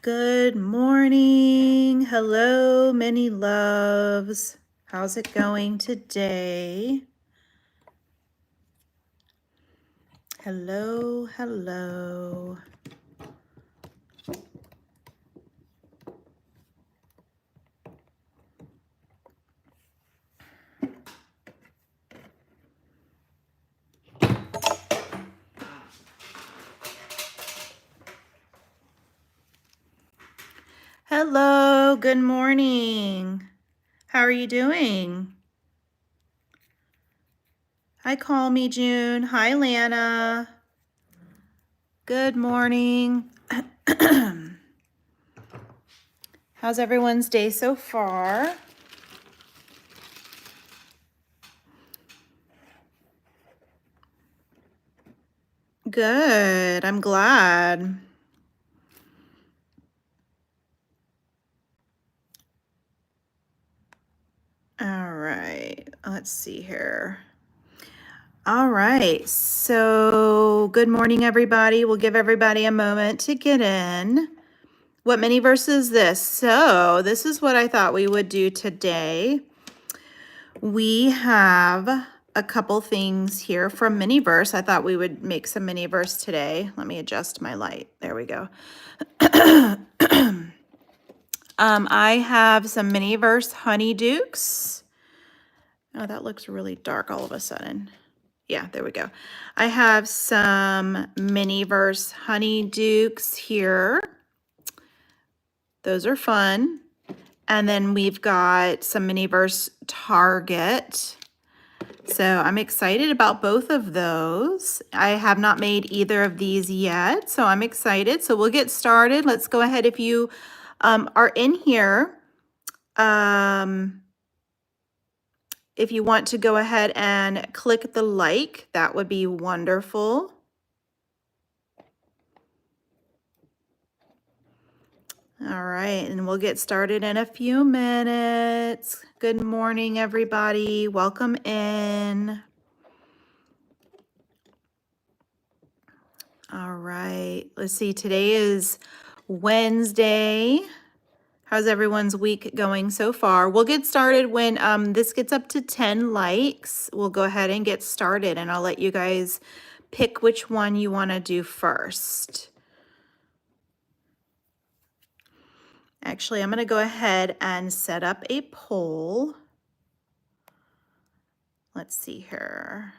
Good morning. Hello, many loves. How's it going today? Hello, hello. Hello, good morning. How are you doing? Hi, Call Me June. Hi, Lana. Good morning. How's everyone's day so far? Good. I'm glad. All right. Let's see here. All right. So, good morning, everybody. We'll give everybody a moment to get in. What Miniverse is this? So, this is what I thought we would do today. We have a couple things here from Miniverse. I thought we would make some Miniverse today. Let me adjust my light. There we go. I have some Miniverse Honeydukes. Oh, that looks really dark all of a sudden. Yeah, there we go. I have some Miniverse Honeydukes here. Those are fun. And then we've got some Miniverse Target. So I'm excited about both of those. I have not made either of these yet, so I'm excited. So we'll get started. Let's go ahead. If you are in here, if you want to go ahead and click the like, that would be wonderful. All right, and we'll get started in a few minutes. Good morning, everybody. Welcome in. All right, let's see. Today is Wednesday. How's everyone's week going so far? We'll get started when this gets up to 10 likes. We'll go ahead and get started, and I'll let you guys pick which one you want to do first. Actually, I'm going to go ahead and set up a poll. Let's see here.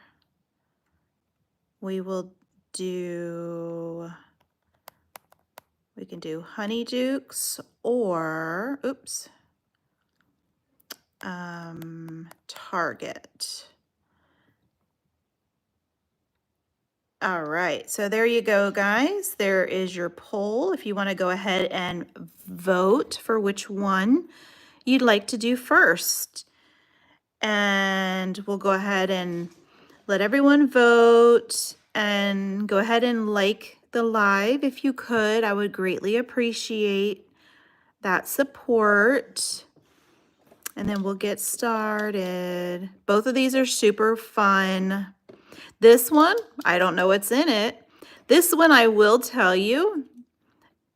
We can do Honeydukes or, Target. All right, so there you go, guys. There is your poll. If you want to go ahead and vote for which one you'd like to do first. And we'll go ahead and let everyone vote and go ahead and like the live if you could. I would greatly appreciate that support. And then we'll get started. Both of these are super fun. This one, I don't know what's in it. This one, I will tell you,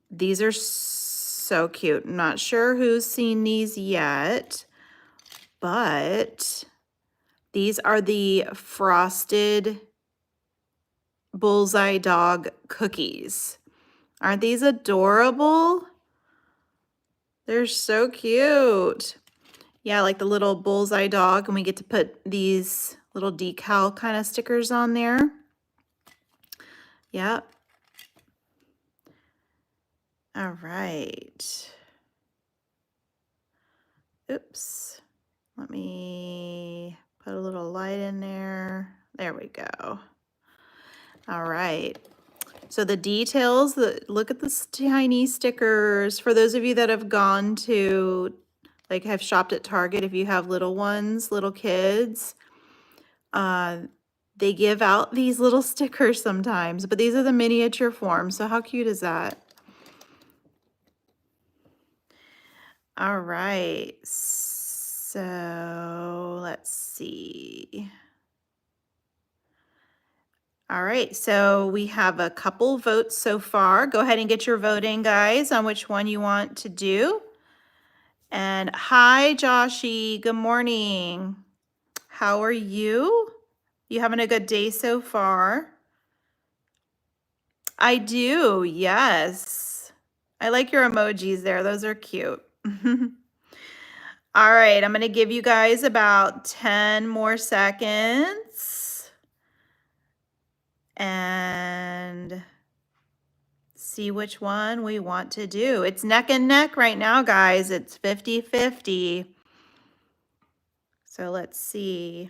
these are so cute. I'm not sure who's seen these yet, but these are the frosted bullseye dog cookies. Aren't these adorable? They're so cute. Yeah, like the little bullseye dog, and we get to put these little decal kind of stickers on there. Yep. All right. Oops. Let me put a little light in there. There we go. All right. So the details, look at the tiny stickers. For those of you that have gone to, like have shopped at Target, if you have little ones, little kids, they give out these little stickers sometimes, but these are the miniature form. So how cute is that? All right, so let's see. All right, so we have a couple votes so far. Go ahead and get your vote in, guys, on which one you want to do. And hi, Joshy. Good morning. How are you? You having a good day so far? I do, yes. I like your emojis there. Those are cute. All right, I'm going to give you guys about 10 more seconds. And see which one we want to do. It's neck and neck right now, guys. It's 50-50. So let's see.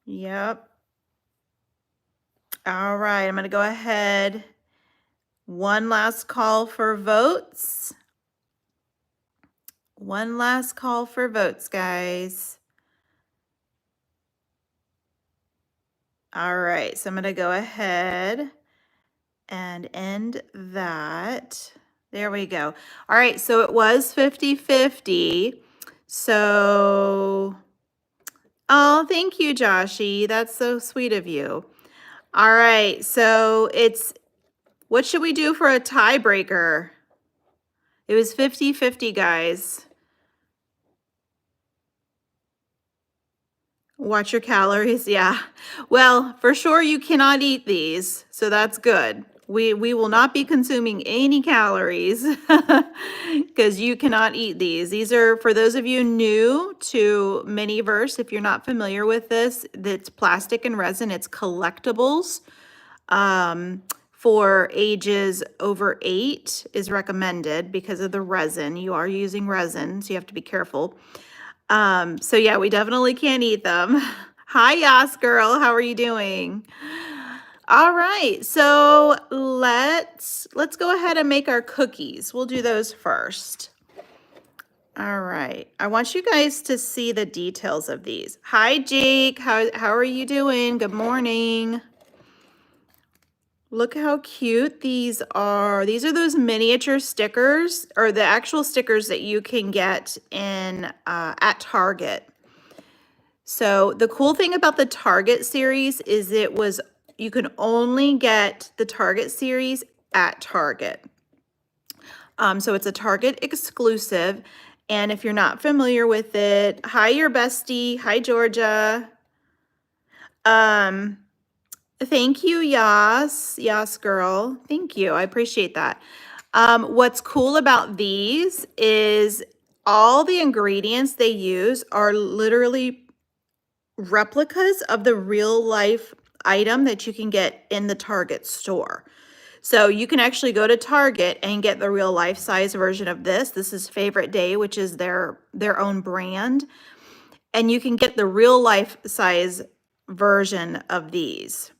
Yep. All right, I'm going to go ahead. One last call for votes. One last call for votes, guys. All right, so I'm going to go ahead and end that. There we go. All right, so it was 50-50. So, oh, thank you, Joshy. That's so sweet of you. All right, so what should we do for a tiebreaker? It was 50-50, guys. Watch your calories, yeah. Well, for sure you cannot eat these, so that's good. We will not be consuming any calories because you cannot eat these. These are, for those of you new to Miniverse, if you're not familiar with this, it's plastic and resin. It's collectibles. For ages over 8 is recommended because of the resin. You are using resin, so you have to be careful. So yeah, we definitely can't eat them. Hi, Yas girl. How are you doing? All right, so let's go ahead and make our cookies. We'll do those first. All right, I want you guys to see the details of these. Hi, Jake. How are you doing? Good morning. Look how cute these are. These are those miniature stickers, or the actual stickers that you can get in at Target. So the cool thing about the Target series is you can only get the Target series at Target. So it's a Target exclusive. And if you're not familiar with it, hi, your bestie. Hi, Georgia. Thank you, Yas. Yas girl. Thank you. I appreciate that. What's cool about these is all the ingredients they use are literally replicas of the real life item that you can get in the Target store. So you can actually go to Target and get the real life size version of this. This is Favorite Day, which is their own brand. And you can get the real life size version of these.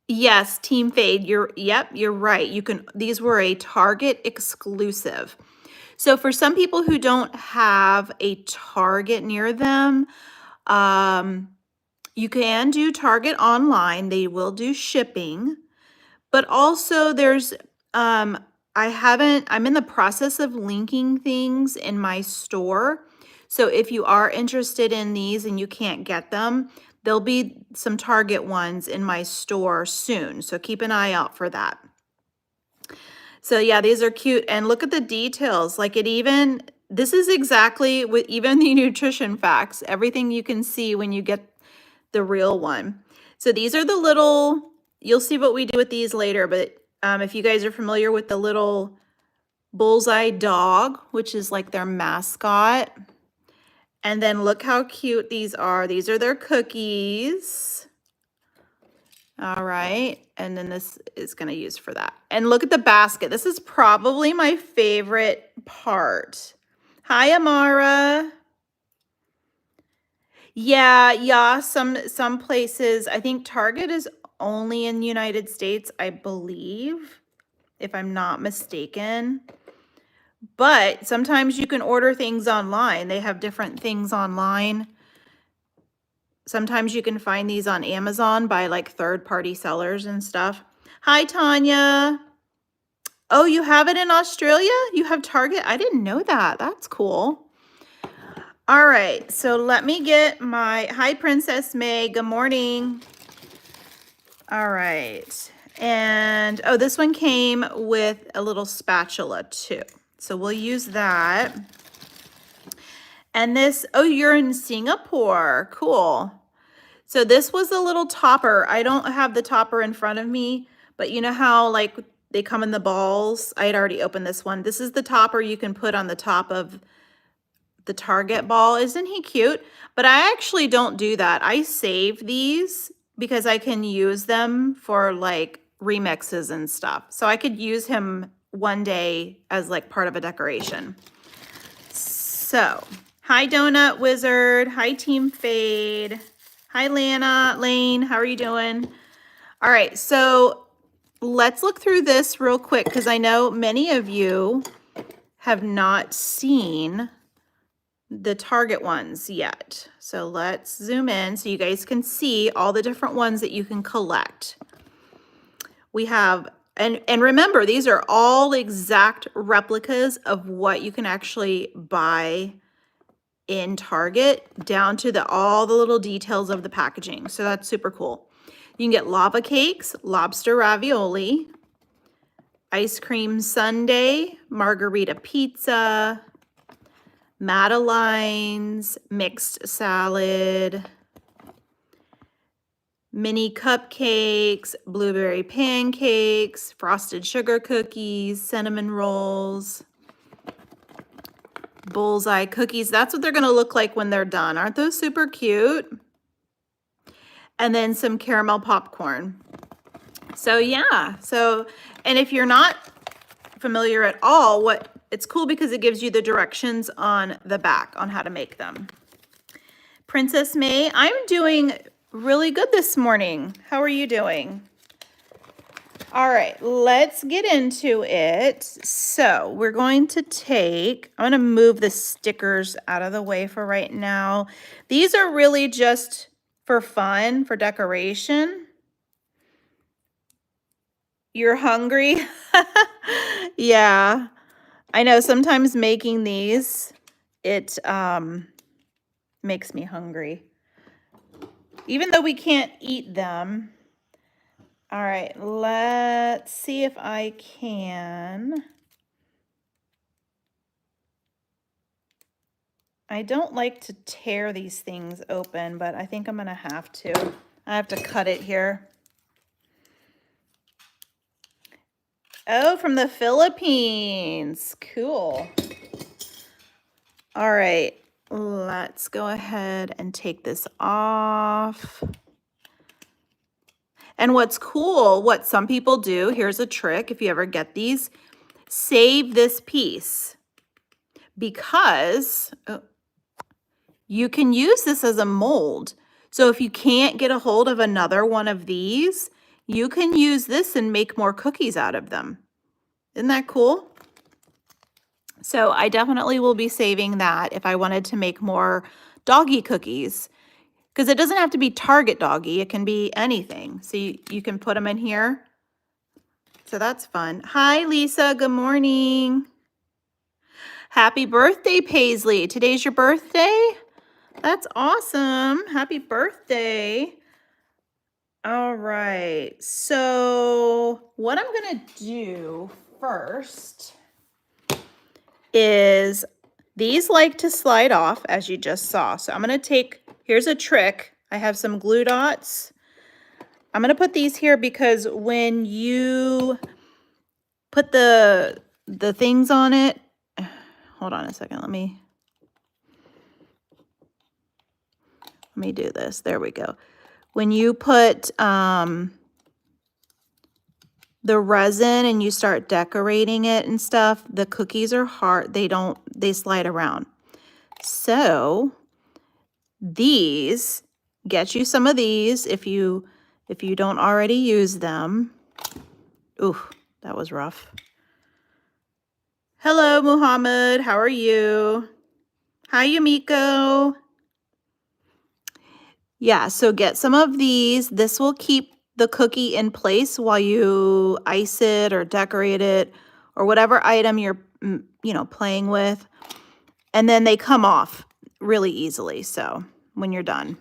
Yes, Team Fade, you're right. These were a Target exclusive. So for some people who don't have a Target near them, you can do Target online. They will do shipping, but also there's, I'm in the process of linking things in my store. So if you are interested in these and you can't get them, there'll be some Target ones in my store soon. So keep an eye out for that. So yeah, these are cute. And look at the details. Like this is exactly with even the nutrition facts, everything you can see when you get the real one. So these are the little, you'll see what we do with these later, but if you guys are familiar with the little bullseye dog, which is like their mascot. And then look how cute these are. These are their cookies. All right, and then this is gonna use for that. And look at the basket. This is probably my favorite part. Hi, Amara. Yeah, some places, I think Target is only in the United States, I believe, if I'm not mistaken. But sometimes you can order things online. They have different things online. Sometimes you can find these on Amazon by like third-party sellers and stuff. Hi, Tanya. Oh, you have it in Australia? You have Target? I didn't know that. That's cool. All right, so let me get my, hi Princess May, good morning. All right, and oh, this one came with a little spatula too. So we'll use that. And this, oh, you're in Singapore, cool. So this was a little topper. I don't have the topper in front of me, but you know how like they come in the balls? I had already opened this one. This is the topper you can put on the top of the Target ball. Isn't he cute? But I actually don't do that. I save these because I can use them for like remixes and stuff. So I could use him one day as like part of a decoration. So, hi Donut Wizard. Hi Team Fade. Hi Lana, Lane, how are you doing? All right, so let's look through this real quick because I know many of you have not seen the Target ones yet. So let's zoom in so you guys can see all the different ones that you can collect. We have, and remember, these are all exact replicas of what you can actually buy in Target, down to all the little details of the packaging. So that's super cool. You can get lava cakes, lobster ravioli, ice cream sundae, margarita pizza, Madeleines, mixed salad, mini cupcakes, blueberry pancakes, frosted sugar cookies, cinnamon rolls, bullseye cookies. That's what they're going to look like when they're done. Aren't those super cute? And then some caramel popcorn. So yeah, and if you're not familiar at all, it's cool because it gives you the directions on the back on how to make them. Princess May, I'm doing really good this morning. How are you doing? All right, let's get into it. So we're going to I'm going to move the stickers out of the way for right now. These are really just for fun, for decoration. You're hungry? Yeah, I know sometimes making these, it makes me hungry. Even though we can't eat them. All right, let's see if I can. I don't like to tear these things open, but I think I'm gonna have to. I have to cut it here. Oh, from the Philippines. Cool. All right, let's go ahead and take this off. And what's cool, what some people do, here's a trick if you ever get these, save this piece because you can use this as a mold. So if you can't get a hold of another one of these, you can use this and make more cookies out of them. Isn't that cool? So I definitely will be saving that if I wanted to make more doggy cookies, because it doesn't have to be Target doggy. It can be anything. So you can put them in here. So that's fun. Hi, Lisa. Good morning. Happy birthday, Paisley. Today's your birthday? That's awesome. Happy birthday. All right. So what I'm going to do first is these like to slide off, as you just saw. So I'm going to take, here's a trick. I have some glue dots. I'm going to put these here because when you put the things on it, hold on a second. Let me do this. There we go. When you put the resin and you start decorating it and stuff, the cookies are hard. They slide around. So these, get you some of these if you don't already use them. Ooh, that was rough. Hello, Muhammad. How are you? Hi, Yumiko. Yeah, so get some of these. This will keep the cookie in place while you ice it or decorate it or whatever item you're, playing with. And then they come off. really easily. So when you're done.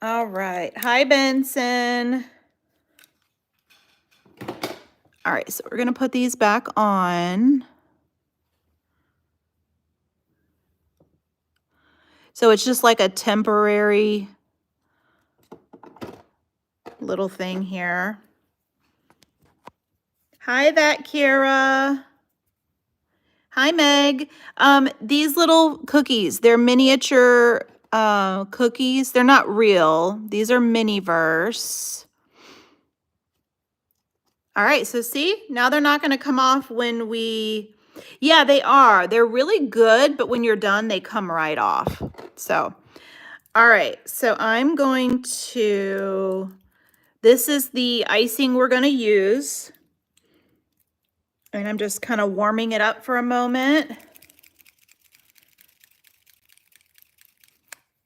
All right. Hi, Benson. All right, so we're going to put these back on. So it's just like a temporary little thing here. Hi, that Kira. Hi, Meg. These little cookies, they're miniature cookies. They're not real. These are Miniverse. All right, so see, now they're not going to come off when we, yeah, they are. They're really good, but when you're done, they come right off. So, all right, so I'm going to, this is the icing we're going to use. And I'm just kind of warming it up for a moment.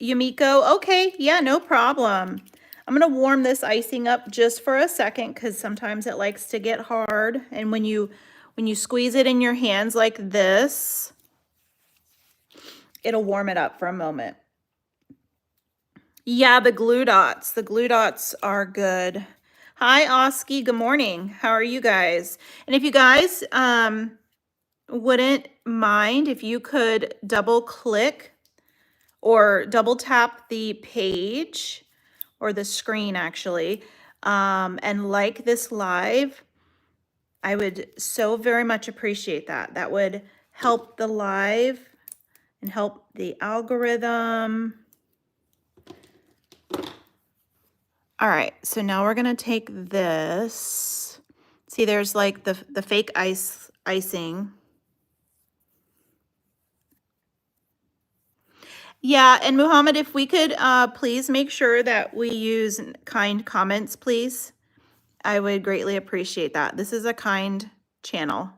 Yumiko, okay, yeah, no problem. I'm gonna warm this icing up just for a second because sometimes it likes to get hard. And when you squeeze it in your hands like this, it'll warm it up for a moment. Yeah, the glue dots are good. Hi, Oski, good morning. How are you guys? And if you guys wouldn't mind if you could double click or double tap the page or the screen actually, and like this live, I would so very much appreciate that. That would help the live and help the algorithm. All right, so now we're gonna take this. See, there's like the fake icing. Yeah, and Muhammad, if we could please make sure that we use kind comments, please. I would greatly appreciate that. This is a kind channel.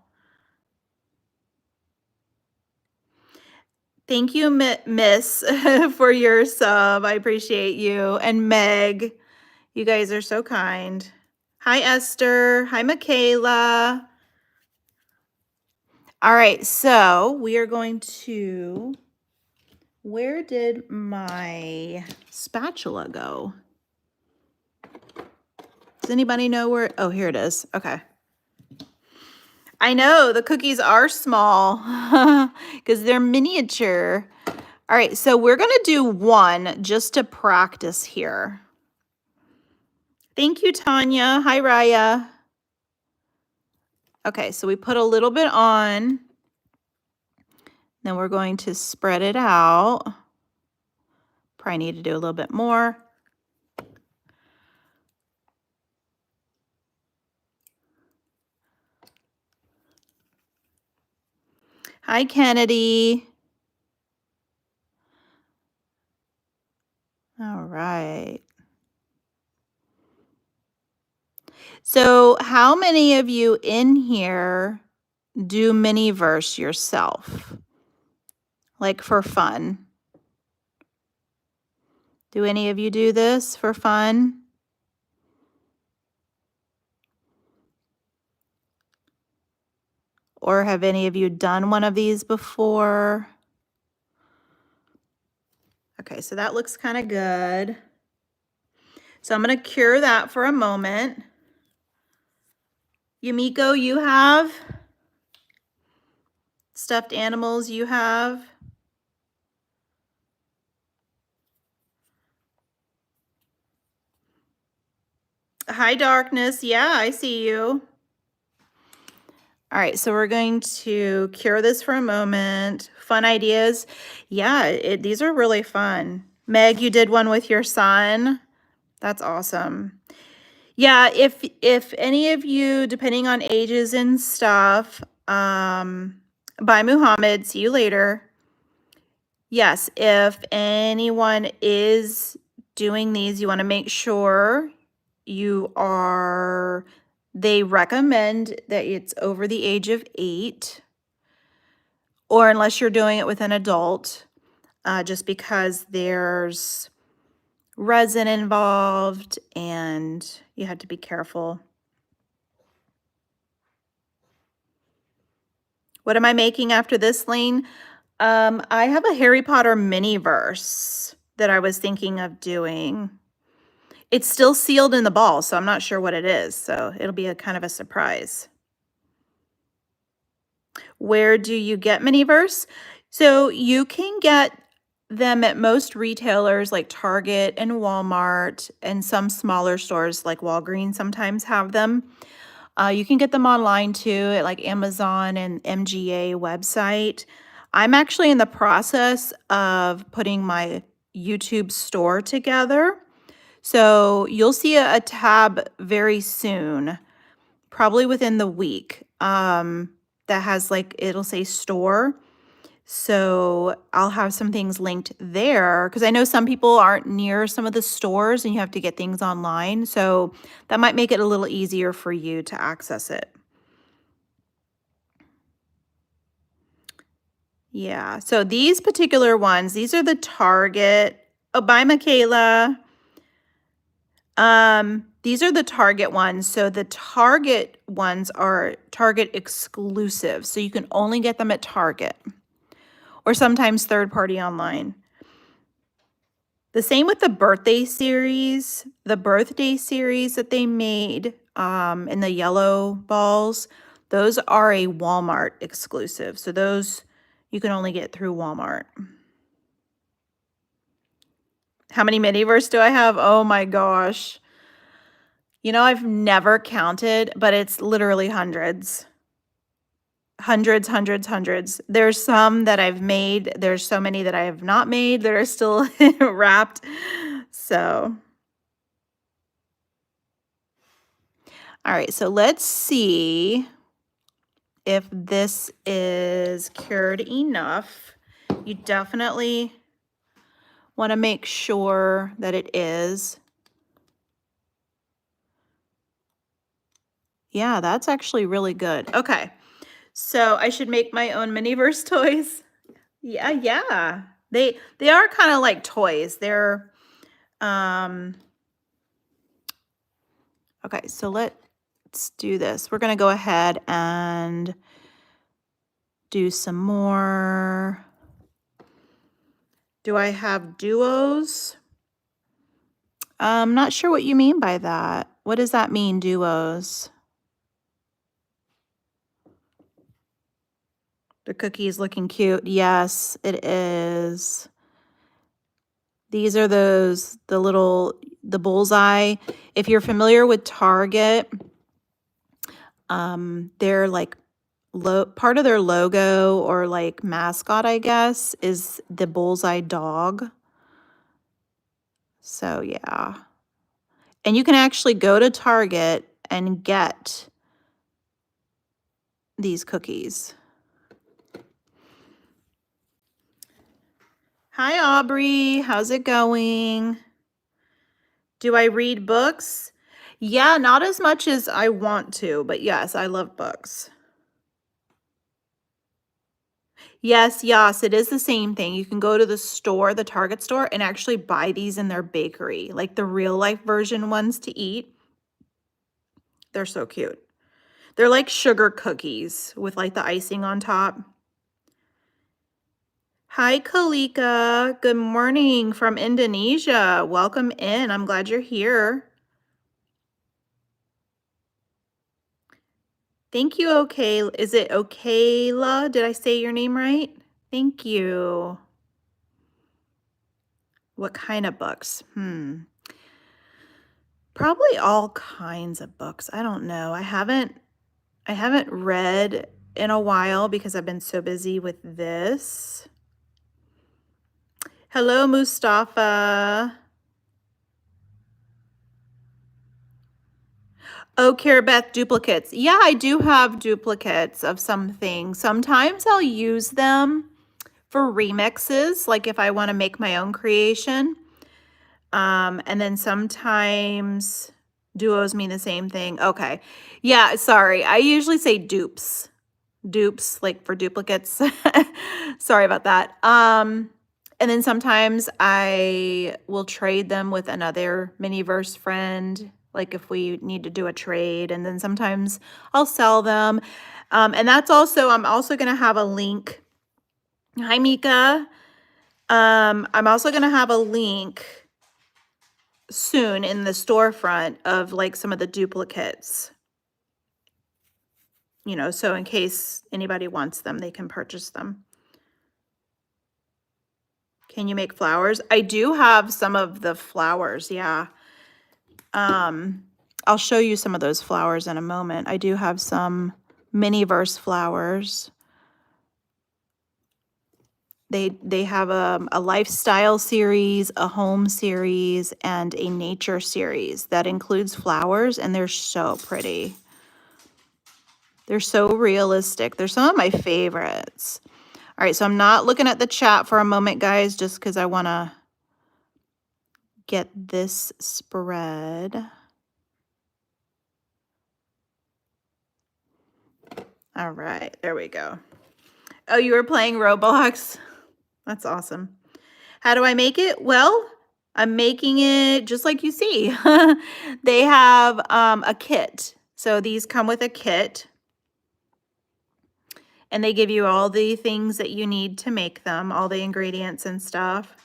Thank you, Miss, for your sub. I appreciate you. And Meg, you guys are so kind. Hi, Esther. Hi, Michaela. All right, so we are going to, where did my spatula go? Does anybody know where? Oh, here it is. Okay. I know the cookies are small because they're miniature. All right, so we're going to do one just to practice here. Thank you, Tanya. Hi, Raya. Okay, so we put a little bit on. Then we're going to spread it out. Probably need to do a little bit more. Hi, Kennedy. All right. So how many of you in here do Miniverse yourself? Like for fun? Do any of you do this for fun? Or have any of you done one of these before? Okay, so that looks kind of good. So I'm going to cure that for a moment. Yumiko, you have stuffed animals you have? Hi, Darkness. Yeah, I see you. All right, so we're going to cure this for a moment. Fun ideas. Yeah, these are really fun. Meg, you did one with your son. That's awesome. Yeah, if any of you, depending on ages and stuff, bye, Muhammad. See you later. Yes, if anyone is doing these, you want to make sure they recommend that it's over the age of 8, or unless you're doing it with an adult, just because there's resin involved and you have to be careful. What am I making after this, Lane? I have a Harry Potter Miniverse that I was thinking of doing. It's still sealed in the ball, so I'm not sure what it is. So it'll be a kind of a surprise. Where do you get Miniverse? So you can get them at most retailers like Target and Walmart, and some smaller stores like Walgreens sometimes have them. You can get them online too at like Amazon and MGA website. I'm actually in the process of putting my YouTube store together. So you'll see a tab very soon, probably within the week, that has like, it'll say store. So I'll have some things linked there because I know some people aren't near some of the stores and you have to get things online. So that might make it a little easier for you to access it. Yeah, so these particular ones, these are the Target. Oh, bye, Michaela. These are the Target ones. So the Target ones are Target exclusive. So you can only get them at Target or sometimes third party online. The same with the birthday series. The birthday series that they made in the yellow balls, those are a Walmart exclusive. So those you can only get through Walmart. How many Miniverse do I have? Oh my gosh. You know, I've never counted, but it's literally hundreds. Hundreds, hundreds, hundreds. There's some that I've made. There's so many that I have not made that are still wrapped. So, all right. So let's see if this is cured enough. You definitely want to make sure that it is. Yeah, that's actually really good. Okay. So I should make my own Miniverse toys. Yeah, yeah. They are kind of like toys. They're okay, so let's do this. We're gonna go ahead and do some more. Do I have duos? I'm not sure what you mean by that. What does that mean, duos? The cookie is looking cute. Yes, it is. These are the bullseye. If you're familiar with Target, they're like part of their logo or like mascot, I guess, is the bullseye dog. So yeah. And you can actually go to Target and get these cookies. Hi, Aubrey. How's it going? Do I read books? Yeah, not as much as I want to, but yes, I love books. Yes, yes, it is the same thing. You can go to the store, the Target store, and actually buy these in their bakery, like the real life version ones to eat. They're so cute. They're like sugar cookies with like the icing on top. Hi, Kalika. Good morning from Indonesia. Welcome in. I'm glad you're here. Thank you, okay. Is it Okayla? Did I say your name right? Thank you. What kind of books? Probably all kinds of books. I don't know. I haven't read in a while because I've been so busy with this. Hello, Mustafa. Oh, Carabeth duplicates. Yeah, I do have duplicates of some things. Sometimes I'll use them for remixes, like if I want to make my own creation. And then sometimes duos mean the same thing. Okay. Yeah, sorry. I usually say dupes. Dupes, like for duplicates. Sorry about that. And then sometimes I will trade them with another Miniverse friend, like if we need to do a trade. And then sometimes I'll sell them. And that's also, I'm also going to have a link Hi, Mika. I'm also going to have a link soon in the storefront of like some of the duplicates, you know, so in case anybody wants them, they can purchase them. Can you make flowers? I do have some of the flowers, yeah. I'll show you some of those flowers in a moment. I do have some Miniverse flowers. They have a lifestyle series, a home series, and a nature series that includes flowers, and they're so pretty. They're so realistic. They're some of my favorites. All right, so I'm not looking at the chat for a moment, guys, just because I want to get this spread. All right, there we go. Oh, you were playing Roblox? That's awesome. How do I make it? Well, I'm making it just like you see. They have a kit. So these come with a kit. And they give you all the things that you need to make them, all the ingredients and stuff.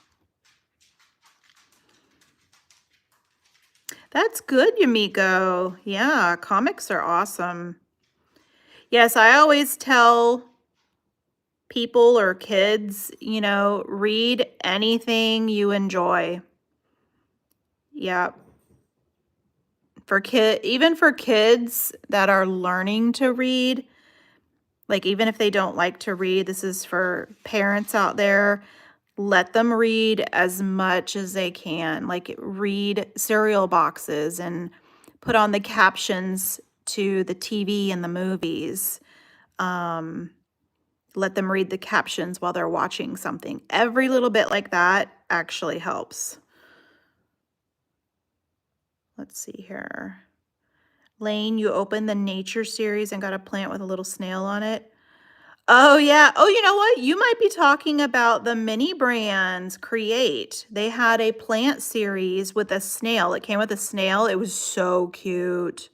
That's good, Yumiko. Yeah, comics are awesome. Yes, I always tell people or kids, you know, read anything you enjoy. Yeah. Even for kids that are learning to read, like even if they don't like to read, this is for parents out there. Let them read as much as they can. Like read cereal boxes and put on the captions to the TV and the movies. Let them read the captions while they're watching something. Every little bit like that actually helps. Let's see here. Lane, you opened the nature series and got a plant with a little snail on it. Oh, yeah. Oh, you know what? You might be talking about the mini brands Create. They had a plant series with a snail. It came with a snail. It was so cute.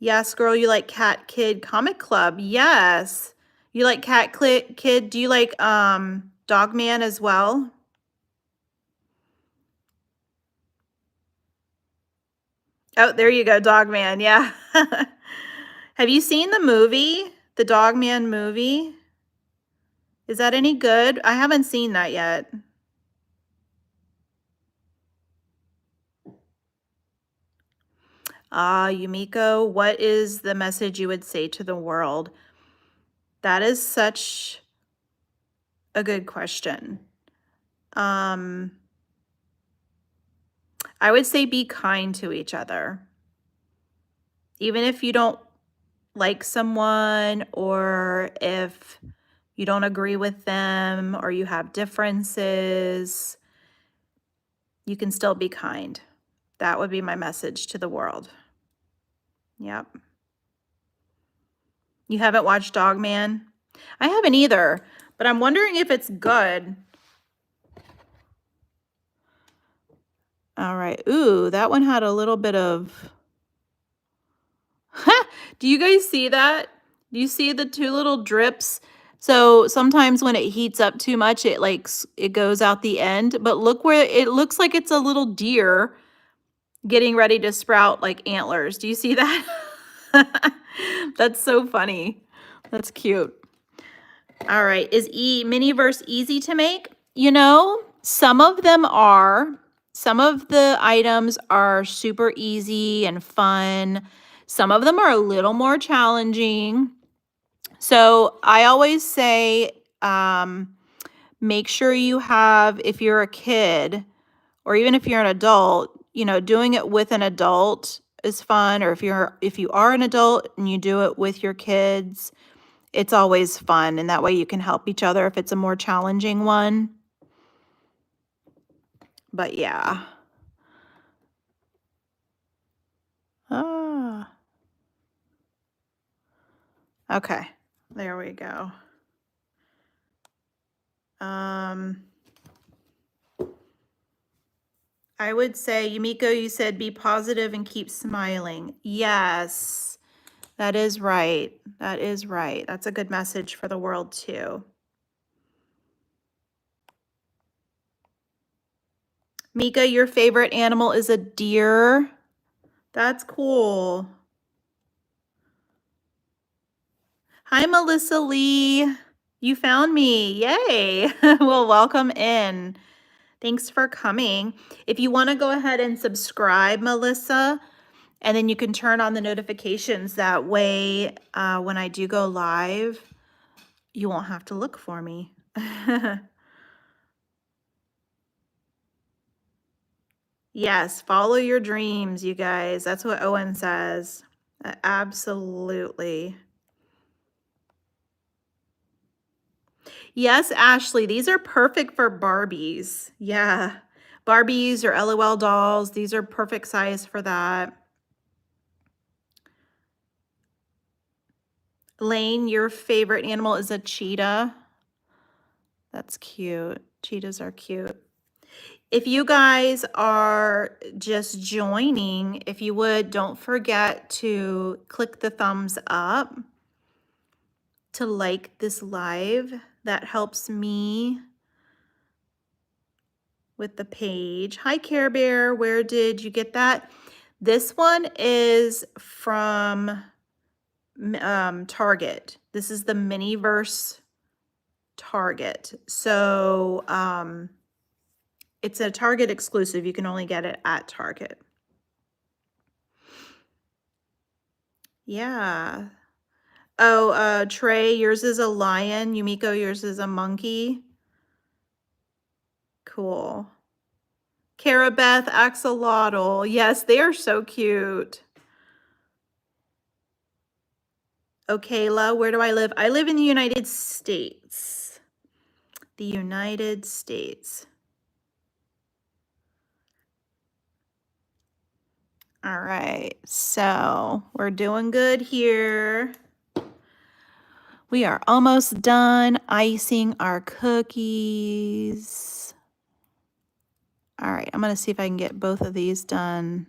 Yes, girl, you like Cat Kid Comic Club. Yes. You like Cat Kid. Do you like Dog Man as well? Oh, there you go, Dog Man. Yeah. Have you seen the movie? The Dog Man movie? Is that any good? I haven't seen that yet. Yumiko, what is the message you would say to the world? That is such a good question. I would say be kind to each other. Even if you don't like someone or if you don't agree with them or you have differences, you can still be kind. That would be my message to the world. Yep. You haven't watched Dog Man? I haven't either, but I'm wondering if it's good. All right. Ooh, that one had a little bit of... Do you guys see that? Do you see the two little drips? So sometimes when it heats up too much, it goes out the end. But look where it looks like it's a little deer getting ready to sprout like antlers. Do you see that? That's so funny. That's cute. All right. Is Miniverse easy to make? You know, some of them are. Some of the items are super easy and fun. Some of them are a little more challenging. So I always say, make sure you have, if you're a kid, or even if you're an adult, you know, doing it with an adult is fun. Or if you are an adult and you do it with your kids, it's always fun. And that way you can help each other if it's a more challenging one. But yeah. Okay, there we go. I would say, Yumiko, you said be positive and keep smiling. Yes, That is right. That is right. That's a good message for the world too. Mika, your favorite animal is a deer. That's cool. Hi, Melissa Lee. You found me. Yay. Well, welcome in. Thanks for coming. If you want to go ahead and subscribe, Melissa, and then you can turn on the notifications. That way, when I do go live, you won't have to look for me. Yes, follow your dreams, you guys. That's what Owen says. Absolutely. Yes, Ashley, these are perfect for Barbies. Yeah. Barbies or LOL dolls, these are perfect size for that. Lane, your favorite animal is a cheetah. That's cute. Cheetahs are cute. If you guys are just joining, if you would, don't forget to click the thumbs up to like this live. That helps me with the page. Hi, Care Bear. Where did you get that? This one is from Target. This is the Miniverse Target. So it's a Target exclusive. You can only get it at Target. Yeah. Oh, Trey, yours is a lion. Yumiko, yours is a monkey. Cool. Carabeth, axolotl. Yes, they are so cute. Oh, Kayla, where do I live? I live in the United States. The United States. All right, so we're doing good here. We are almost done icing our cookies. All right, I'm gonna see if I can get both of these done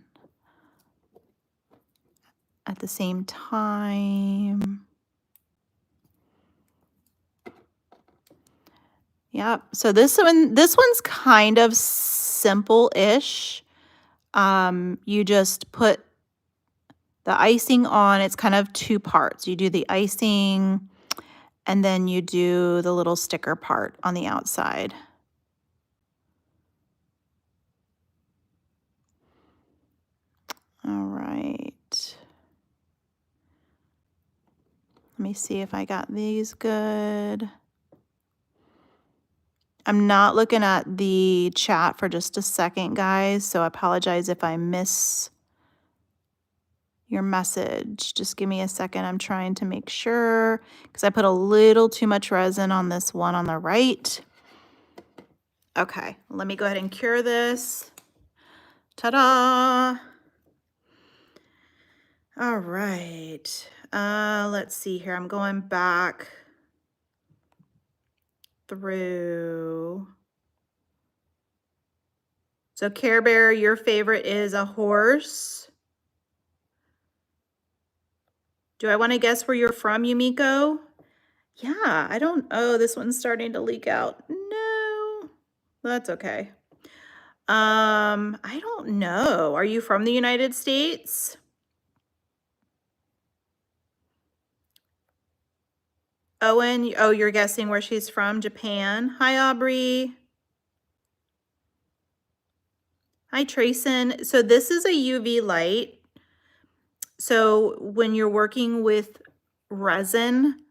at the same time. Yep, so this one's kind of simple-ish. You just put the icing on, it's kind of two parts. You do the icing and then you do the little sticker part on the outside. All right. Let me see if I got these good. I'm not looking at the chat for just a second, guys, so I apologize if I miss your message. Just give me a second. I'm trying to make sure because I put a little too much resin on this one on the right. Okay, let me go ahead and cure this. Ta-da! All right, let's see here. I'm going back through. So Care Bear, your favorite is a horse. Do I want to guess where you're from, Yumiko? Yeah, I don't, oh, this one's starting to leak out. No, that's okay. I don't know. Are you from the United States? Owen, oh, you're guessing where she's from, Japan. Hi, Aubrey. Hi, Trayson. So this is a UV light. So when you're working with resin,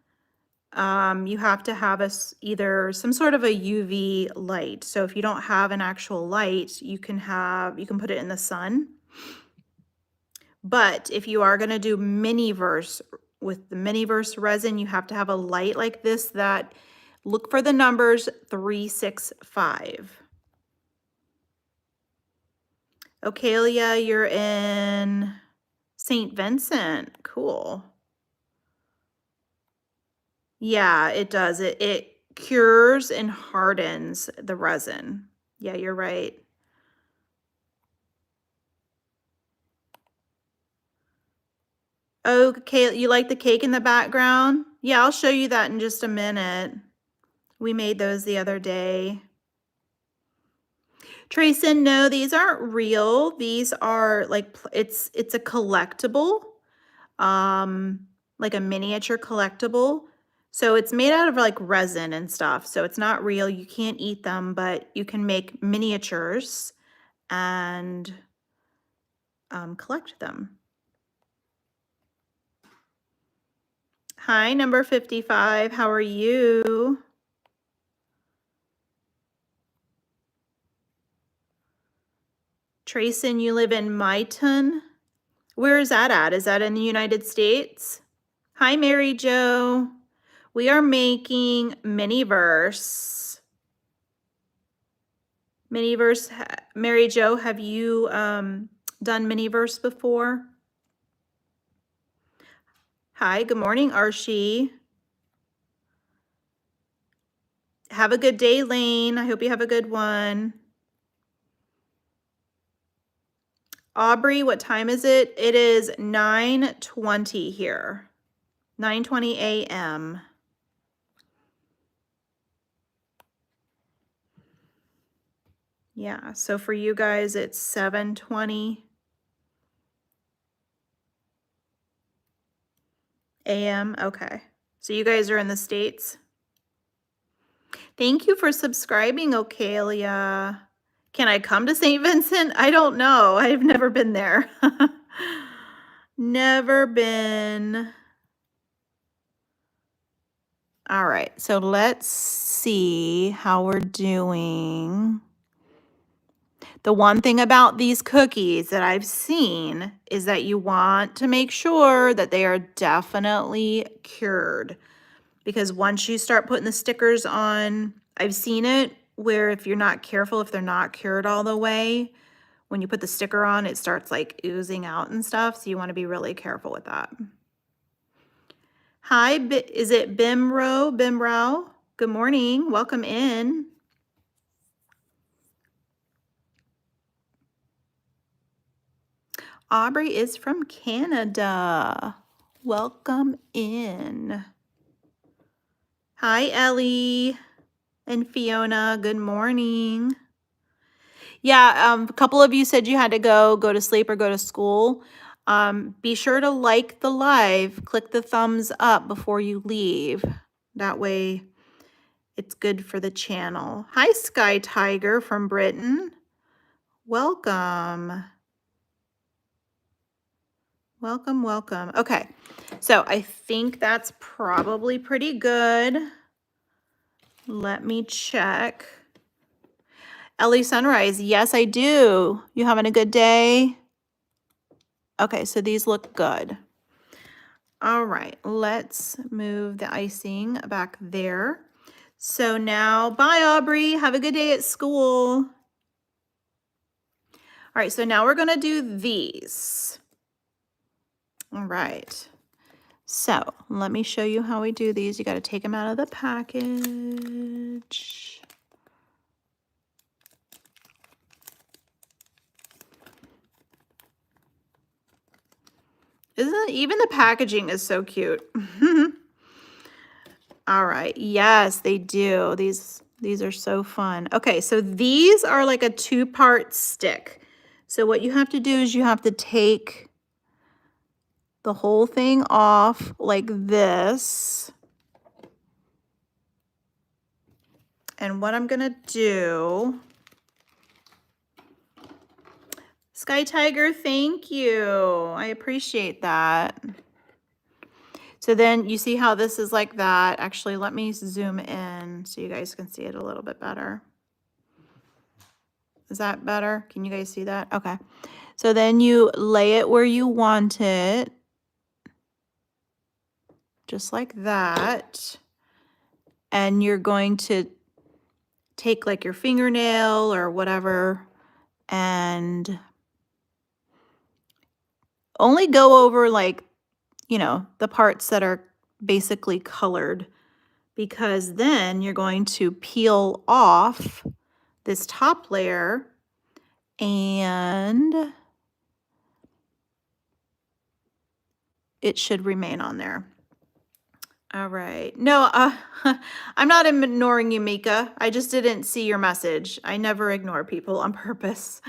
you have to have either some sort of a UV light. So if you don't have an actual light, you can put it in the sun. But if you are going to do Miniverse with the Miniverse resin, you have to have a light like this that look for the numbers 365. Okalia, you're in St. Vincent. Cool. Yeah, it does. It cures and hardens the resin. Yeah, you're right. Okay, you like the cake in the background? Yeah, I'll show you that in just a minute. We made those the other day. Trayson, no, these aren't real. These are like, it's a collectible, like a miniature collectible. So it's made out of like resin and stuff. So it's not real. You can't eat them, but you can make miniatures and collect them. Hi, number 55. How are you? Trayson, you live in Myton? Where is that at? Is that in the United States? Hi, Mary Jo. We are making Miniverse. Miniverse, Mary Jo, have you done Miniverse before? Hi, good morning, Archie. Have a good day, Lane. I hope you have a good one. Aubrey, what time is it? It is 9:20 here. 9:20 a.m. Yeah, so for you guys, it's 7:20 a.m. Okay, so you guys are in the States? Thank you for subscribing, Okalia. Can I come to St. Vincent? I don't know. I've never been there. Never been. All right, so let's see how we're doing. The one thing about these cookies that I've seen is that you want to make sure that they are definitely cured. Because once you start putting the stickers on, I've seen it where if you're not careful, if they're not cured all the way, when you put the sticker on, it starts like oozing out and stuff. So you want to be really careful with that. Hi, is it Bimro? Bimrao? Good morning. Welcome in. Aubrey is from Canada. Welcome in. Hi, Ellie and Fiona. Good morning. Yeah, a couple of you said you had to go to sleep or go to school. Be sure to like the live. Click the thumbs up before you leave. That way it's good for the channel. Hi, Sky Tiger from Britain. Welcome. Welcome, welcome. Okay, so I think that's probably pretty good. Let me check. Ellie Sunrise, yes, I do. You having a good day? Okay, so these look good. All right, let's move the icing back there. So now, bye, Aubrey. Have a good day at school. All right, so now we're gonna do these. All right. So let me show you how we do these. You got to take them out of the package. Isn't it, even the packaging is so cute. All right. Yes, they do. These are so fun. Okay, so these are like a two-part stick. So what you have to do is you have to take the whole thing off like this. And what I'm gonna do, Sky Tiger, thank you. I appreciate that. So then you see how this is like that. Actually, let me zoom in so you guys can see it a little bit better. Is that better? Can you guys see that? Okay. So then you lay it where you want it. Just like that. And you're going to take like your fingernail or whatever and only go over like, you know, the parts that are basically colored, because then you're going to peel off this top layer and it should remain on there. All right. No, I'm not ignoring you, Mika. I just didn't see your message. I never ignore people on purpose.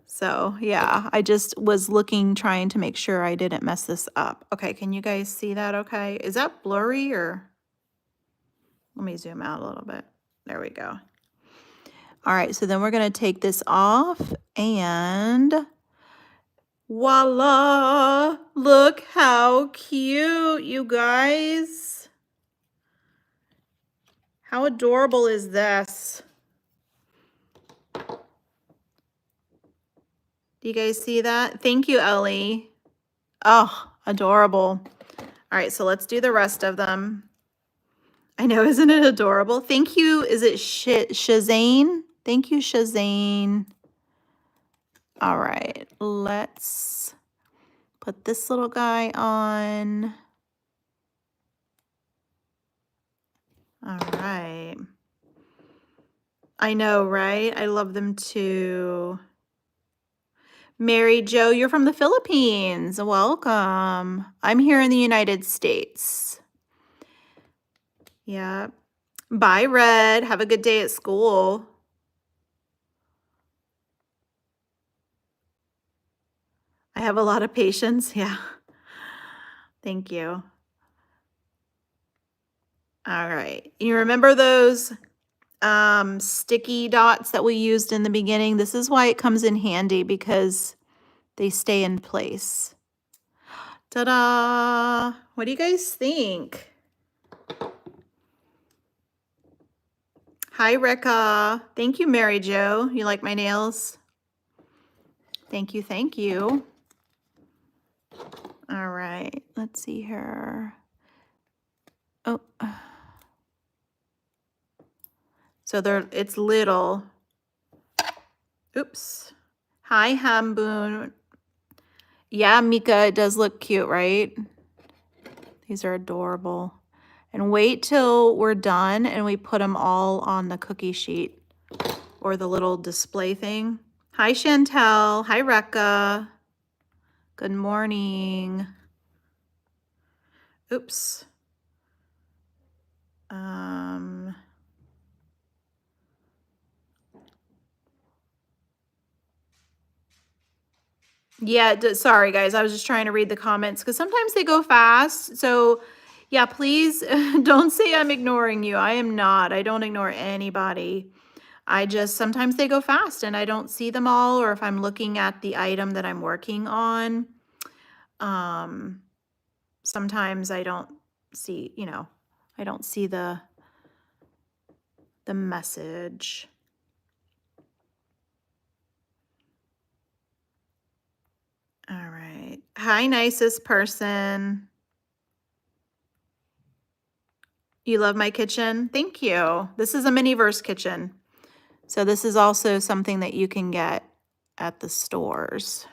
So yeah, I just was looking, trying to make sure I didn't mess this up. Okay, can you guys see that okay? Is that blurry or? Let me zoom out a little bit. There we go. All right, so then we're gonna take this off and voila! Look how cute, you guys. How adorable is this? Do you guys see that? Thank you, Ellie. Oh, adorable. All right, so let's do the rest of them. I know, isn't it adorable? Thank you. Is it Shazane? Thank you, Shazane. All right, let's put this little guy on. All right. I know, right? I love them too. Mary Jo, you're from the Philippines. Welcome. I'm here in the United States. Yeah. Bye, Red. Have a good day at school. I have a lot of patience. Yeah. Thank you. All right. You remember those sticky dots that we used in the beginning? This is why it comes in handy, because they stay in place. Ta-da! What do you guys think? Hi, Rika. Thank you, Mary Jo. You like my nails? Thank you, thank you. All right, let's see here. Oh, so it's little. Oops. Hi, Hamboon. Yeah, Mika, it does look cute, right? These are adorable. And wait till we're done and we put them all on the cookie sheet or the little display thing. Hi, Chantel. Hi, Rekka. Good morning. Oops. Yeah, sorry guys, I was just trying to read the comments because sometimes they go fast. So yeah, please don't say I'm ignoring you. I am not. I don't ignore anybody. I just, sometimes they go fast and I don't see them all, or if I'm looking at the item that I'm working on, sometimes I don't see, I don't see the message. All right. Hi, nicest person. You love my kitchen? Thank you. This is a Miniverse kitchen. So this is also something that you can get at the stores.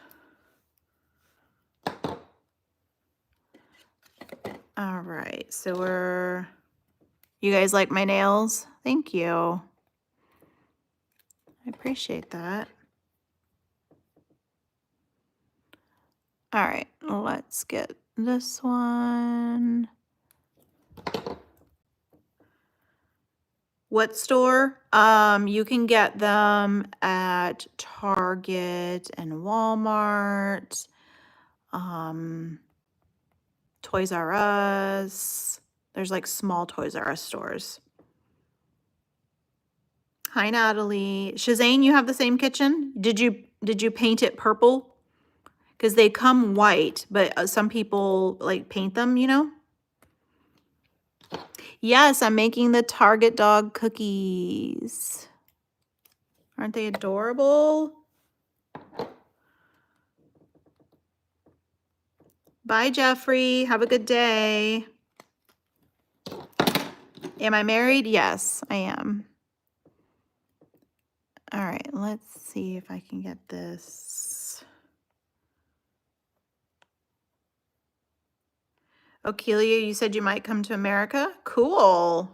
All right, so you guys like my nails? Thank you. I appreciate that. All right, let's get this one. What store? You can get them at Target and Walmart, Toys R Us. There's like small Toys R Us stores. Hi, Natalie. Shazane, you have the same kitchen? Did you paint it purple? Because they come white, but some people like paint them, Yes, I'm making the Target dog cookies. Aren't they adorable? Bye, Jeffrey. Have a good day. Am I married? Yes, I am. All right, let's see if I can get this. Okelia, you said you might come to America? Cool.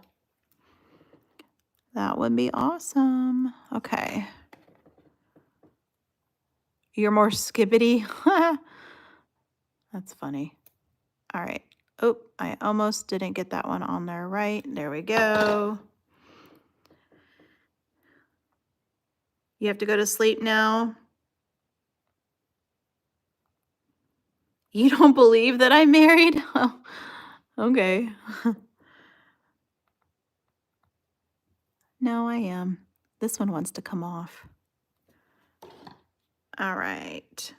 That would be awesome. Okay. You're more skippity? That's funny. All right. Oh, I almost didn't get that one on there right. There we go. You have to go to sleep now. You don't believe that I'm married? Oh, okay. No, I am. This one wants to come off. All right.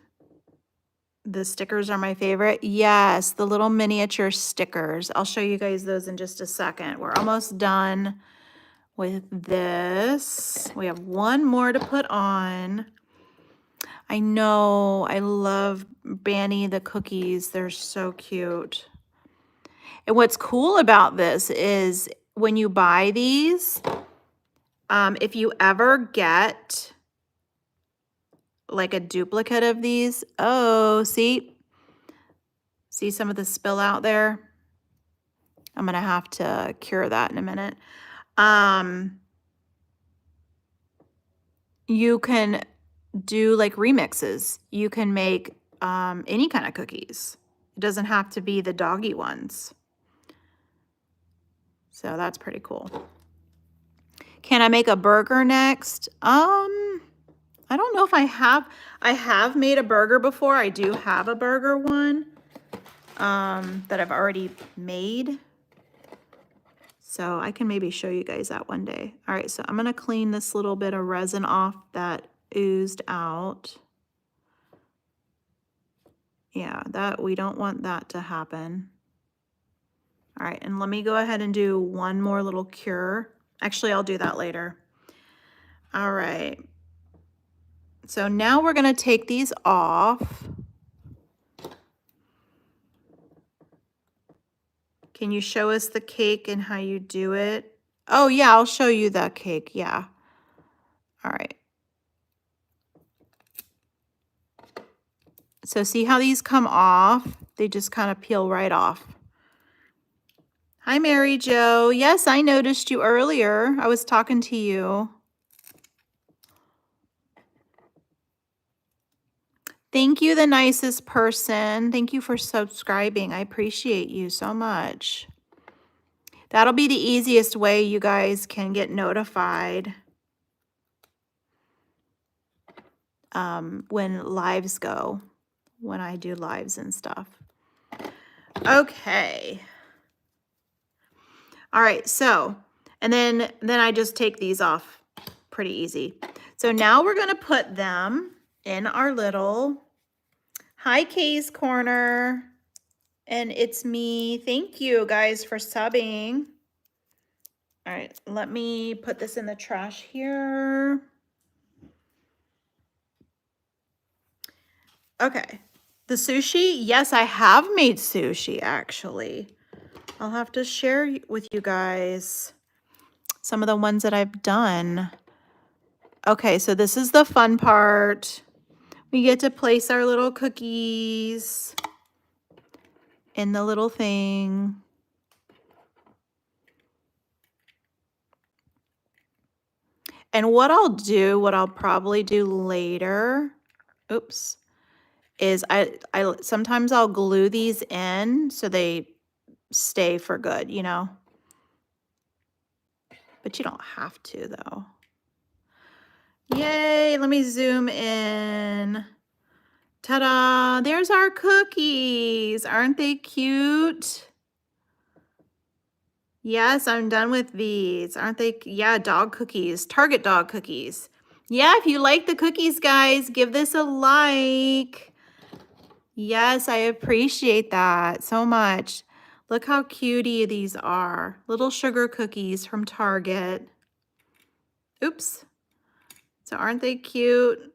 The stickers are my favorite. Yes, the little miniature stickers. I'll show you guys those in just a second. We're almost done with this. We have one more to put on. I know, I love Banny the cookies. They're so cute. And what's cool about this is when you buy these, if you ever get like a duplicate of these, oh, see some of the spill out there? I'm gonna have to cure that in a minute. You can do like remixes. You can make any kind of cookies. It doesn't have to be the doggy ones. So that's pretty cool. Can I make a burger next? I don't know if I have. I have made a burger before. I do have a burger one that I've already made. So I can maybe show you guys that one day. All right, so I'm gonna clean this little bit of resin off that oozed out. Yeah, we don't want that to happen. All right, and let me go ahead and do one more little cure. Actually, I'll do that later. All right. So now we're gonna take these off. Can you show us the cake and how you do it? Oh yeah, I'll show you the cake, yeah. All right. So see how these come off? They just kind of peel right off. Hi, Mary Jo. Yes, I noticed you earlier. I was talking to you. Thank you, the nicest person. Thank you for subscribing. I appreciate you so much. That'll be the easiest way you guys can get notified when lives go, when I do lives and stuff. Okay. All right, so, and then I just take these off pretty easy. So now we're gonna put them in our little, hi Kay's Corner, and it's me. Thank you guys for subbing. All right, let me put this in the trash here. Okay, the sushi, yes, I have made sushi actually. I'll have to share with you guys some of the ones that I've done. Okay, so this is the fun part. We get to place our little cookies in the little thing. And what I'll probably do later, oops, is I sometimes I'll glue these in so they stay for good, you know. But you don't have to though. Yay, let me zoom in. Ta-da, there's our cookies. Aren't they cute? Yes, I'm done with these. Aren't they? Yeah, dog cookies, Target dog cookies. Yeah, if you like the cookies, guys, give this a like. Yes, I appreciate that so much. Look how cutie these are. Little sugar cookies from Target. Oops. So aren't they cute?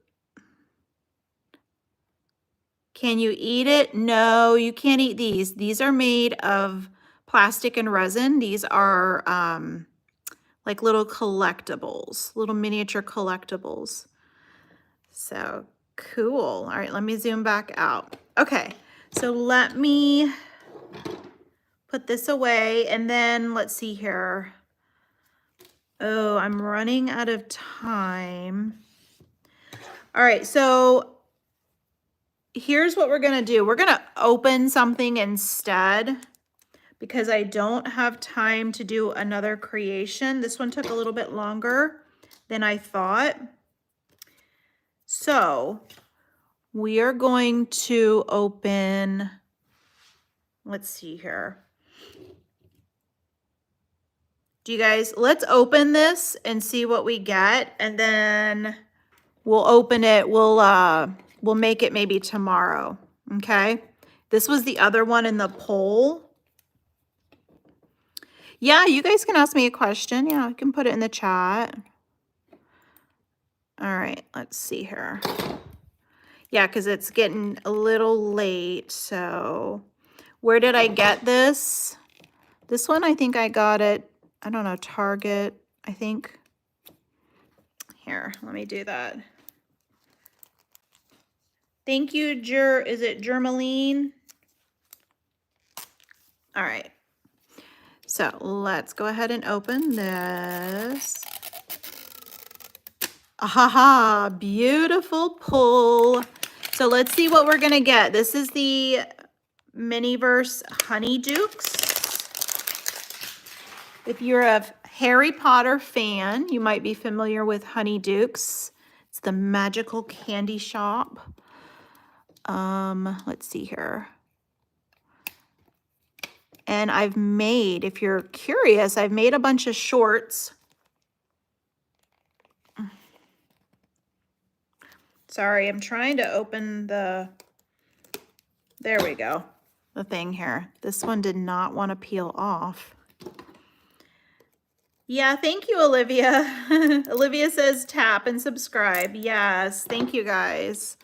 Can you eat it? No, you can't eat these. These are made of plastic and resin. These are like little collectibles, little miniature collectibles. So cool. All right, let me zoom back out. Okay, so let me put this away and then let's see here. Oh, I'm running out of time. All right, so here's what we're gonna do. We're gonna open something instead because I don't have time to do another creation. This one took a little bit longer than I thought. So we are going to open, let's see here. Do you guys, let's open this and see what we get, and then we'll open it. We'll make it maybe tomorrow. Okay. This was the other one in the poll. Yeah, you guys can ask me a question. Yeah, I can put it in the chat. All right, let's see here. Yeah, because it's getting a little late. So where did I get this? This one, I think I got it, I don't know, Target, I think. Here, let me do that. Thank you, is it Germaline? All right. So let's go ahead and open this. Aha, beautiful pull. So let's see what we're gonna get. This is the Miniverse Honeydukes. If you're a Harry Potter fan, you might be familiar with Honeydukes. It's the magical candy shop. Let's see here. And I've made, if you're curious, I've made a bunch of shorts. Sorry, I'm trying to open the, there we go, the thing here. This one did not want to peel off. Yeah, thank you, Olivia. Olivia says tap and subscribe. Yes, thank you guys.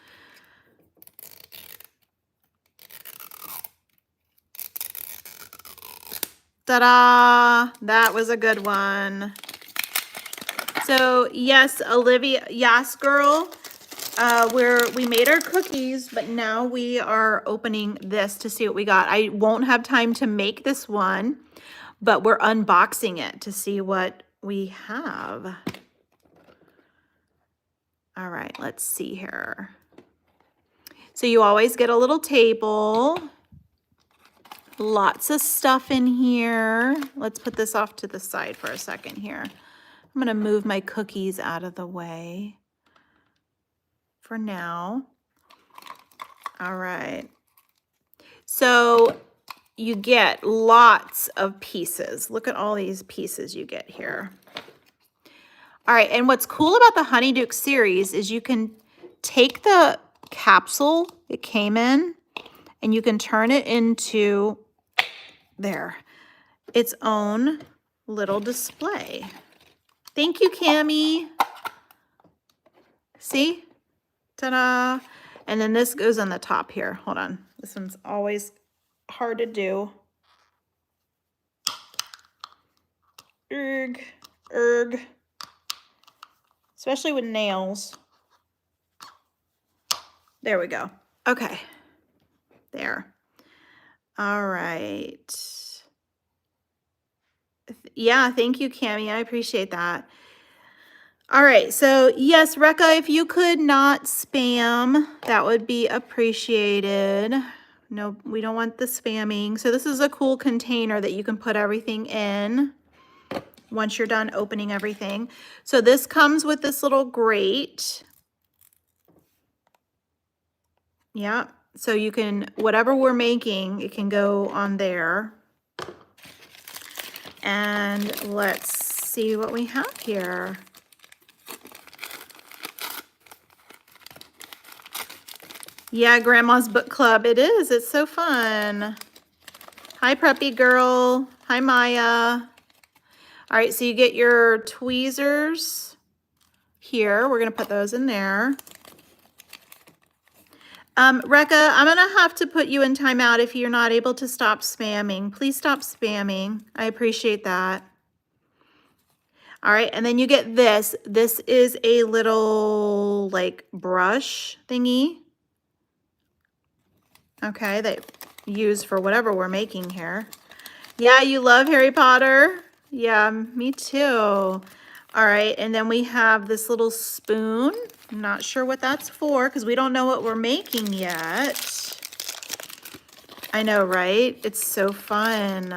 Ta-da! That was a good one. So yes, Olivia, yes, girl. We made our cookies, but now we are opening this to see what we got. I won't have time to make this one, but we're unboxing it to see what we have. All right, let's see here. So you always get a little table. Lots of stuff in here. Let's put this off to the side for a second here. I'm gonna move my cookies out of the way for now. All right. So you get lots of pieces. Look at all these pieces you get here. All right, and what's cool about the Honeydukes series is you can take the capsule it came in and you can turn it into its own little display. Thank you, Cammie. See? Ta-da. And then this goes on the top here. Hold on. This one's always hard to do. Erg. Especially with nails. There we go. Okay. There. All right. Yeah, thank you, Cammie. I appreciate that. All right, so yes, Rekka, if you could not spam, that would be appreciated. No, we don't want the spamming. So this is a cool container that you can put everything in once you're done opening everything. So this comes with this little grate. Yeah, so you can, whatever we're making, it can go on there. And let's see what we have here. Yeah, Grandma's Book Club. It is. It's so fun. Hi, Preppy Girl. Hi, Maya. All right, so you get your tweezers here. We're going to put those in there. Rekka, I'm going to have to put you in timeout if you're not able to stop spamming. Please stop spamming. I appreciate that. All right, and then you get this. This is a little, like, brush thingy. Okay, that use for whatever we're making here. Yeah, you love Harry Potter? Yeah, me too. All right, and then we have this little spoon. I'm not sure what that's for because we don't know what we're making yet. I know, right? It's so fun.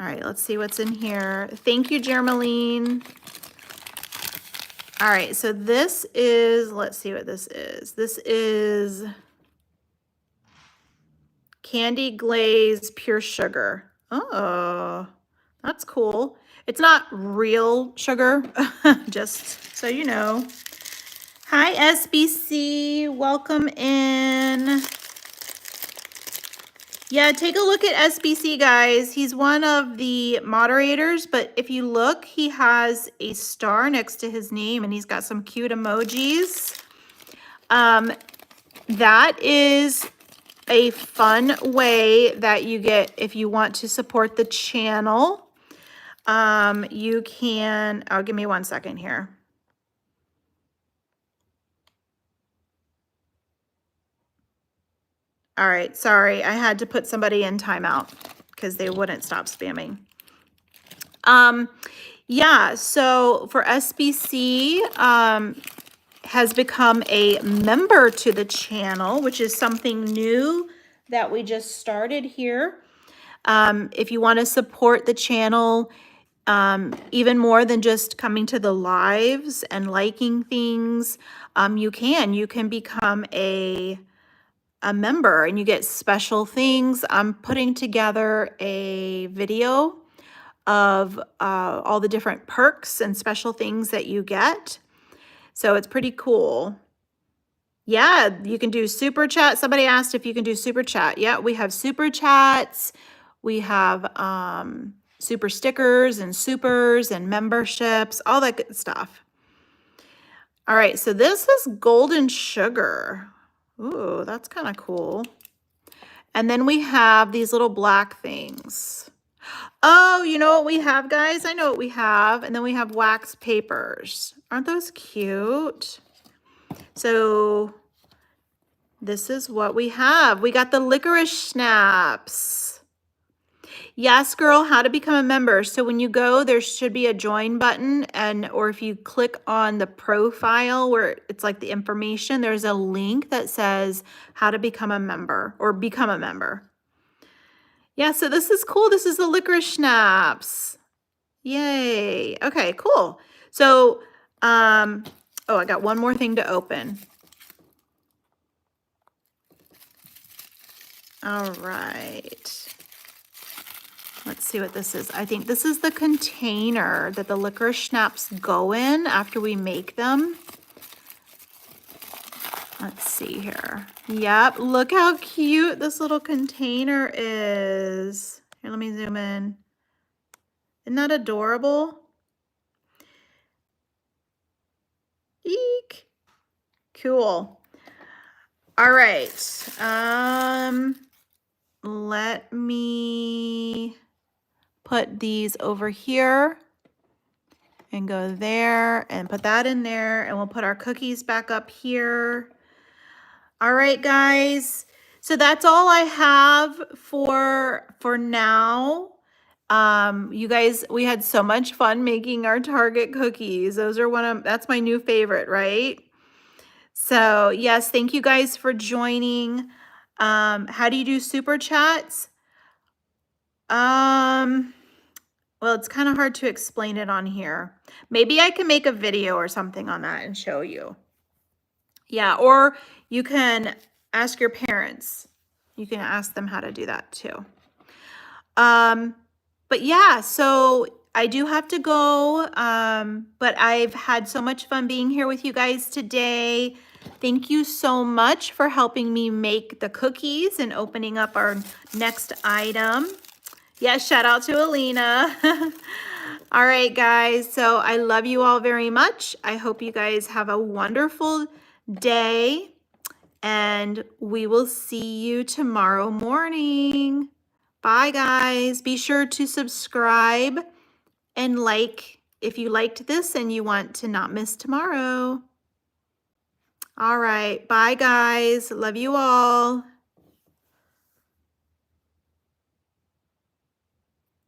All right, let's see what's in here. Thank you, Jermaline. All right, so this is, let's see what this is. This is candy glaze pure sugar. Oh, that's cool. It's not real sugar, just so you know. Hi, SBC. Welcome in. Yeah, take a look at SBC, guys. He's one of the moderators, but if you look, he has a star next to his name, and he's got some cute emojis. That is a fun way that you get if you want to support the channel. You can, oh, give me 1 second here. All right, sorry, I had to put somebody in timeout because they wouldn't stop spamming. Yeah, so for SBC, has become a member to the channel, which is something new that we just started here. If you want to support the channel, even more than just coming to the lives and liking things, you can become a member and you get special things. I'm putting together a video of all the different perks and special things that you get. So it's pretty cool. Yeah, you can do super chat. Somebody asked if you can do super chat. Yeah, we have super chats. We have super stickers and supers and memberships, all that good stuff. All right, so this is golden sugar. Ooh, that's kind of cool. And then we have these little black things. Oh, you know what we have, guys? I know what we have. And then we have wax papers. Aren't those cute? So this is what we have. We got the licorice snaps. Yes, girl, how to become a member. So when you go, there should be a join button, or if you click on the profile where it's like the information, there's a link that says how to become a member or become a member. Yeah, so this is cool. This is the licorice schnapps. Yay. Okay, cool. So, oh, I got one more thing to open. All right. Let's see what this is. I think this is the container that the licorice schnapps go in after we make them. Let's see here. Yep, look how cute this little container is. Here, let me zoom in. Isn't that adorable? Eek. Cool. All right. Let me put these over here and go there and put that in there, and we'll put our cookies back up here. All right, guys. So that's all I have for now. You guys, we had so much fun making our Target cookies. That's my new favorite, right? So yes, thank you guys for joining. How do you do super chats? Well, it's kind of hard to explain it on here. Maybe I can make a video or something on that and show you. Yeah, or you can ask your parents. You can ask them how to do that too. But yeah, so I do have to go, but I've had so much fun being here with you guys today. Thank you so much for helping me make the cookies and opening up our next item. Yeah, shout out to Alina. All right, guys. So I love you all very much. I hope you guys have a wonderful day, and we will see you tomorrow morning. Bye, guys. Be sure to subscribe and like if you liked this and you want to not miss tomorrow. All right. Bye, guys. Love you all.